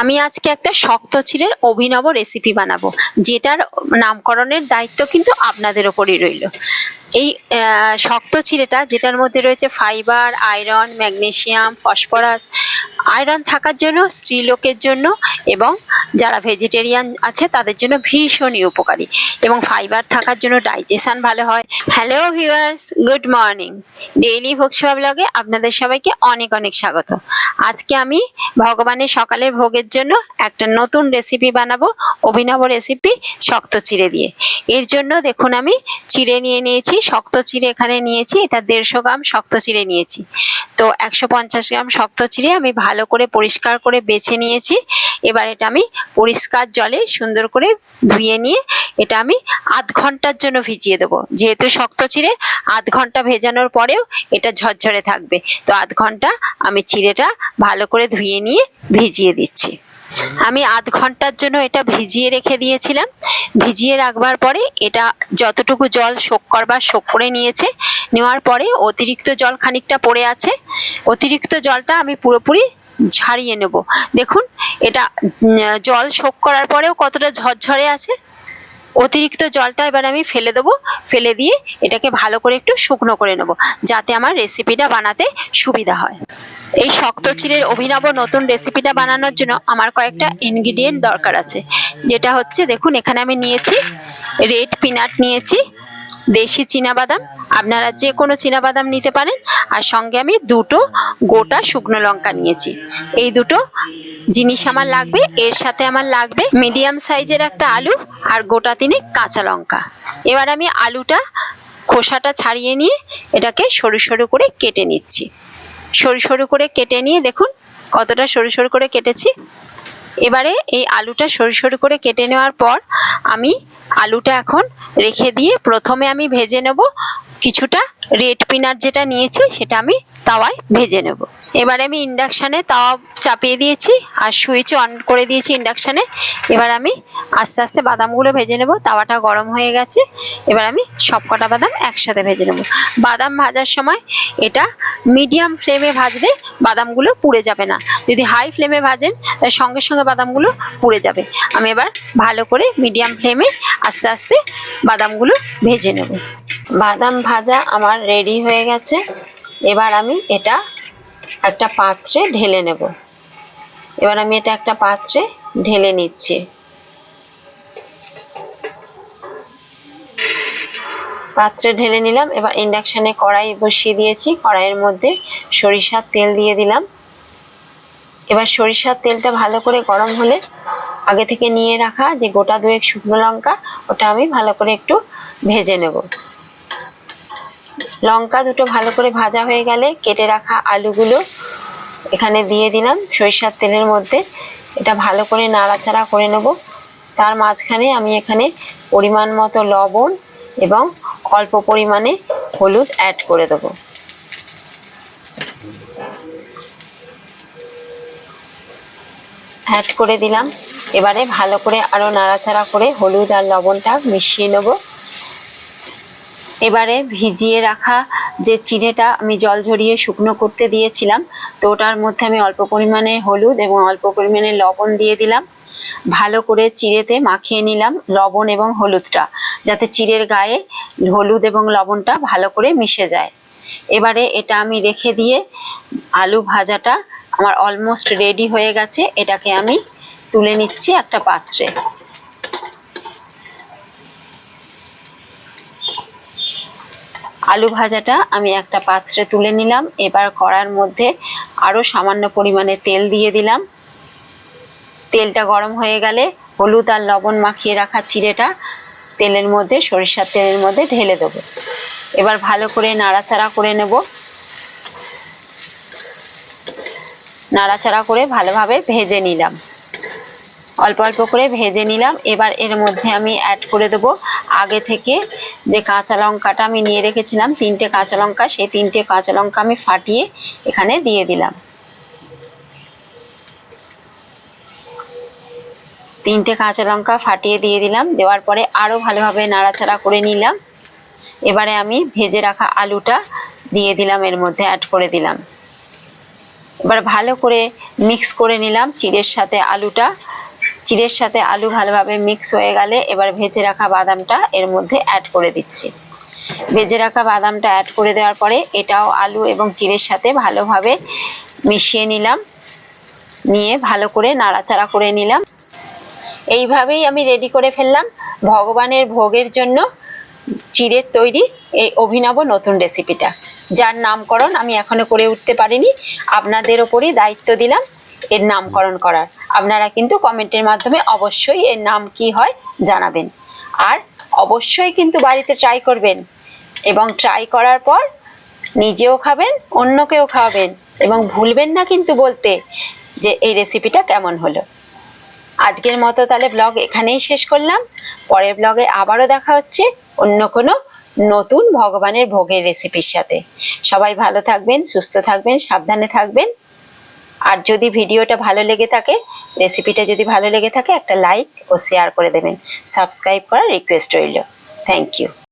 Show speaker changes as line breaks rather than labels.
আমি আজকে একটা শক্ত চিড়ের অভিনব রেসিপি বানাবো, যেটার নামকরণের দায়িত্ব কিন্তু আপনাদের ওপরই রইল। এই শক্ত চিড়েটা, যেটার মধ্যে রয়েছে fibre, iron, magnesium, phosphorus. Iron থাকার জন্য স্ত্রীলোকের জন্য এবং যারা ভেজিটেরিয়ান আছে তাদের জন্য ভীষণই উপকারী, এবং ফাইবার থাকার জন্য ডাইজেশন ভালো হয়। Hello viewers, good morning. Daily ভোগসেবা ব্লগে আপনাদের সবাইকে অনেক অনেক স্বাগত। আজকে আমি ভগবানের সকালের ভোগের জন্য একটা নতুন রেসিপি বানাবো, অভিনব রেসিপি শক্ত চিড়ে দিয়ে। এর জন্য দেখুন আমি চিড়ে নিয়ে নিয়েছি, শক্ত চিড়ে এখানে নিয়েছি, এটা 150 গ্রাম শক্ত চিড়ে নিয়েছি। তো 150 গ্রাম শক্ত চিড়ে আমি ভালো করে পরিষ্কার করে বেছে নিয়েছি। এবার এটা আমি পরিষ্কার জলে সুন্দর করে ধুয়ে নিয়ে এটা আমি আধ ঘন্টার জন্য ভিজিয়ে দেবো। যেহেতু শক্ত চিড়ে, আধ ঘন্টা ভেজানোর পরেও এটা ঝরঝরে থাকবে। তো আধ ঘন্টা আমি চিড়েটা ভালো করে ধুয়ে নিয়ে ভিজিয়ে দিচ্ছি। আমি আধ ঘন্টার জন্য এটা ভিজিয়ে রেখে দিয়েছিলাম। ভিজিয়ে রাখবার পরে এটা যতটুকু জল শোক করবার শোক করে নিয়েছে। নেওয়ার পরে অতিরিক্ত জল খানিকটা পড়ে আছে, অতিরিক্ত জলটা আমি পুরোপুরি ঝাড়িয়ে নেব। দেখুন এটা জল শোক করার পরেও কতটা ঝরঝরে আছে। অতিরিক্ত জলটা এবার আমি ফেলে দেবো, ফেলে দিয়ে এটাকে ভালো করে একটু শুকনো করে নেব, যাতে আমার রেসিপিটা বানাতে সুবিধা হয়। এই শক্ত চিড়ের অভিনব নতুন রেসিপিটা বানানোর জন্য আমার কয়েকটা ইনগ্রিডিয়েন্ট দরকার আছে, যেটা হচ্ছে দেখুন এখানে আমি নিয়েছি রেড পিনাট, নিয়েছি দেশি চীনাবাদাম, আপনারা যে কোনো চীনাবাদাম নিতে পারেন, আর সঙ্গে আমি দুটো গোটা শুকনো লঙ্কা নিয়েছি। এই দুটো জিনিস আমার লাগবে। এর সাথে আমার লাগবে মিডিয়াম সাইজের একটা আলু আর গোটা 3 কাঁচা লঙ্কা। এবার আমি আলুটা খোসাটা ছাড়িয়ে নিয়ে এটাকে সরু সরু করে কেটে নিচ্ছি। সরু সরু করে কেটে নিয়ে দেখুন কতটা সরু সরু করে কেটেছি। এবারে এই আলুটা সরু সরু করে কেটে নেওয়ার পর আমি আলুটা এখন রেখে দিয়ে প্রথমে আমি ভেজে নেব কিছুটা রেড পিনাট, যেটা নিয়েছি সেটা আমি তাওয়ায় ভেজে নেব। এবারে আমি ইন্ডাকশানে তাওয়া চাপিয়ে দিয়েছি আর সুইচ অন করে দিয়েছি ইন্ডাকশানে। এবার আমি আস্তে আস্তে বাদামগুলো ভেজে নেব। তাওয়াটা গরম হয়ে গেছে, এবার আমি সবকটা বাদাম একসাথে ভেজে নেব। বাদাম ভাজার সময় এটা মিডিয়াম ফ্লেমে ভাজলে বাদামগুলো পুড়ে যাবে না। যদি হাই ফ্লেমে ভাজেন তার সঙ্গে সঙ্গে বাদামগুলো পুড়ে যাবে। আমি এবার ভালো করে মিডিয়াম ফ্লেমে আস্তে আস্তে বাদামগুলো ভেজে নেব। বাদাম ভাজা আমার রেডি হয়ে গেছে। এবার আমি এটা একটা পাত্রে ঢেলে নেব। এবার আমি এটা একটা পাত্রে ঢেলে নিচ্ছি। পাত্রে ঢেলে নিলাম। এবার ইন্ডাকশানে কড়াই বসিয়ে দিয়েছি, কড়াইয়ের মধ্যে সরিষার তেল দিয়ে দিলাম। এবার সরিষার তেলটা ভালো করে গরম হলে আগে থেকে নিয়ে রাখা যে গোটা 2 শুকনো লঙ্কা, ওটা আমি ভালো করে একটু ভেজে নেব। লঙ্কা দুটো ভালো করে ভাজা হয়ে গেলে কেটে রাখা আলুগুলো এখানে দিয়ে দিলাম সরিষার তেলের মধ্যে। এটা ভালো করে নাড়াচাড়া করে নেব। তার মাঝখানে আমি এখানে পরিমাণ মতো লবণ এবং অল্প পরিমাণে হলুদ অ্যাড করে দেবো। অ্যাড করে দিলাম। এবারে ভালো করে আরো নাড়াচাড়া করে হলুদ আর লবণটা মিশিয়ে নেব। এবারে ভিজিয়ে রাখা যে চিড়েটা আমি জল ঝরিয়ে শুকনো করতে দিয়েছিলাম, তো ওটার মধ্যে আমি অল্প পরিমাণে হলুদ এবং অল্প পরিমাণে লবণ দিয়ে দিলাম। ভালো করে চিড়েতে মাখিয়ে নিলাম লবণ এবং হলুদটা, যাতে চিড়ের গায়ে হলুদ এবং লবণটা ভালো করে মিশে যায়। এবারে এটা আমি রেখে দিয়ে আলু ভাজাটা আমার অলমোস্ট রেডি হয়ে গেছে। এটাকে আমি তুলে নিচ্ছি একটা পাত্রে। আলু ভাজাটা আমি একটা পাত্রে তুলে নিলাম। এবার কড়ার মধ্যে আরো সামান্য পরিমাণে তেল দিয়ে দিলাম। তেলটা গরম হয়ে গেলে হলুদ আর লবণ মাখিয়ে রাখা চিড়েটা তেলের মধ্যে, সরিষার তেলের মধ্যে ঢেলে দেবো। এবার ভালো করে নাড়াচাড়া করে নেব। নাড়াচাড়া করে ভালোভাবে ভেজে নিলাম, অল্প অল্প করে ভেজে নিলাম। এবার এর মধ্যে আমি অ্যাড করে দেবো আগে থেকে যে কাঁচা লঙ্কাটা আমি নিয়ে রেখেছিলাম, 3টে কাঁচা লঙ্কা, সেই 3টে কাঁচা লঙ্কা আমি ফাটিয়ে এখানে দিয়ে দিলাম। 3টে কাঁচা লঙ্কা ফাটিয়ে দিয়ে দিলাম। দেওয়ার পরে আরো ভালোভাবে নাড়াচাড়া করে নিলাম। এবারে আমি ভেজে রাখা আলুটা দিয়ে দিলাম, এর মধ্যে অ্যাড করে দিলাম। এবার ভালো করে মিক্স করে নিলাম চিড়ের সাথে আলুটা। চিড়ের সাথে আলু ভালোভাবে মিক্স হয়ে গেলে এবার ভেজে রাখা বাদামটা এর মধ্যে অ্যাড করে দিচ্ছি। ভেজে রাখা বাদামটা অ্যাড করে দেওয়ার পরে এটাও আলু এবং চিড়ের সাথে ভালোভাবে মিশিয়ে নিলাম, নিয়ে ভালো করে নাড়াচাড়া করে নিলাম। এইভাবেই আমি রেডি করে ফেললাম ভগবানের ভোগের জন্য চিড়ের তৈরি এই অভিনব নতুন রেসিপিটা, যার নামকরণ আমি এখনো করে উঠতে পারিনি। আপনাদের ওপরই দায়িত্ব দিলাম এর নামকরণ করার। আপনারা কিন্তু কমেন্টের মাধ্যমে অবশ্যই এর নাম কি হয় জানাবেন, আর অবশ্যই কিন্তু বাড়িতে ট্রাই করবেন এবং ট্রাই করার পর নিজেও খাবেন, অন্যকেও খাওয়াবেন এবং ভুলবেন না কিন্তু বলতে যে এই রেসিপিটা কেমন হলো। আজকের মতো তাহলে ব্লগ এখানেই শেষ করলাম। পরের ব্লগে আবারও দেখা হচ্ছে অন্য কোনো নতুন ভগবানের ভোগের রেসিপির সাথে। সবাই ভালো থাকবেন, সুস্থ থাকবেন, সাবধানে থাকবেন। আর যদি ভিডিওটা ভালো লেগে থাকে, রেসিপিটা যদি ভালো লেগে থাকে, একটা লাইক ও শেয়ার করে দেবেন। সাবস্ক্রাইব করার রিকোয়েস্ট রইল। Thank you.